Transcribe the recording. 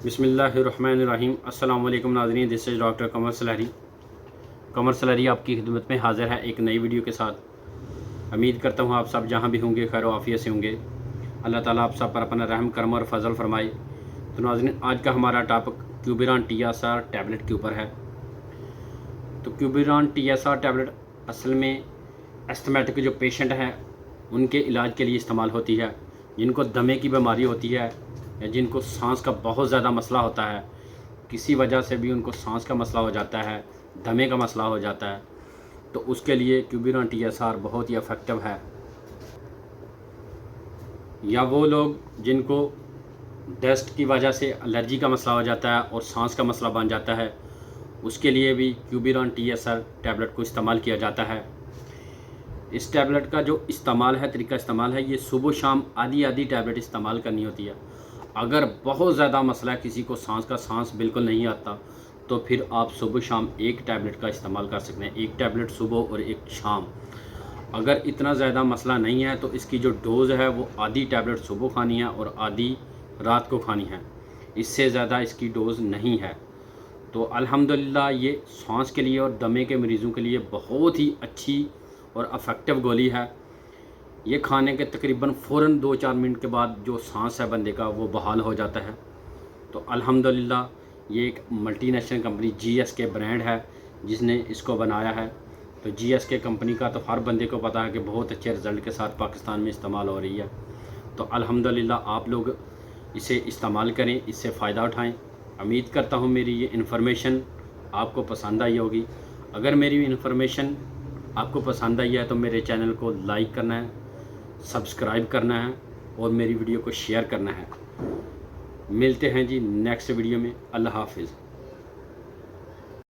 बिस्मिल्लाहिर्रहमानिर्रहीम। अस्सलाम वालेकुम नाज़रीन, दिस इज़ डॉक्टर कमर सलहरी। कमर सलहरी आपकी खिदमत में हाज़िर है एक नई वीडियो के साथ। उम्मीद करता हूँ आप सब जहाँ भी होंगे खैर आफियत से होंगे। अल्लाह ताला आप सब पर अपना रहम करम और फजल फरमाए। तो नाज़रीन, आज का हमारा टॉपिक क्यूबिरान TSR टैबलेट के ऊपर है। तो क्यूबिरान TSR टैबलेट असल में एस्थमेटिक जो पेशेंट हैं उनके इलाज के लिए इस्तेमाल होती है। जिनको दमे की बीमारी होती है या जिनको सांस का बहुत ज़्यादा मसला होता है, किसी वजह से भी उनको सांस का मसला हो जाता है, दमे का मसला हो जाता है, तो उसके लिए क्यूबिरान TSR बहुत ही इफ़ेक्टिव है। या वो लोग जिनको डस्ट की वजह से एलर्जी का मसला हो जाता है और सांस का मसला बन जाता है, उसके लिए भी क्यूबिरान TSR टैबलेट को इस्तेमाल किया जाता है। इस टैबलेट का जो इस्तेमाल है, तरीका इस्तेमाल है, ये सुबह शाम आधी आधी टैबलेट इस्तेमाल करनी होती है। अगर बहुत ज़्यादा मसला है, किसी को सांस बिल्कुल नहीं आता, तो फिर आप सुबह शाम एक टैबलेट का इस्तेमाल कर सकते हैं। एक टैबलेट सुबह और एक शाम। अगर इतना ज़्यादा मसला नहीं है तो इसकी जो डोज़ है वो आधी टैबलेट सुबह खानी है और आधी रात को खानी है। इससे ज़्यादा इसकी डोज़ नहीं है। तो अल्हम्दुलिल्लाह ये सांस के लिए और दमे के मरीज़ों के लिए बहुत ही अच्छी और अफेक्टिव गोली है। ये खाने के तकरीबन फ़ौरन 2-4 मिनट के बाद जो सांस है बंदे का वो बहाल हो जाता है। तो अल्हम्दुलिल्लाह ये एक मल्टीनेशनल कंपनी GSK ब्रांड है जिसने इसको बनाया है। तो GSK कंपनी का तो हर बंदे को पता है कि बहुत अच्छे रिज़ल्ट के साथ पाकिस्तान में इस्तेमाल हो रही है। तो अल्हम्दुलिल्लाह आप लोग इसे इस्तेमाल करें, इससे फ़ायदा उठाएँ। उम्मीद करता हूँ मेरी ये इन्फॉर्मेशन आपको पसंद आई होगी। अगर मेरी इन्फॉर्मेशन आपको पसंद आई है तो मेरे चैनल को लाइक करना है, सब्सक्राइब करना है और मेरी वीडियो को शेयर करना है। मिलते हैं जी नेक्स्ट वीडियो में। अल्लाह हाफिज़।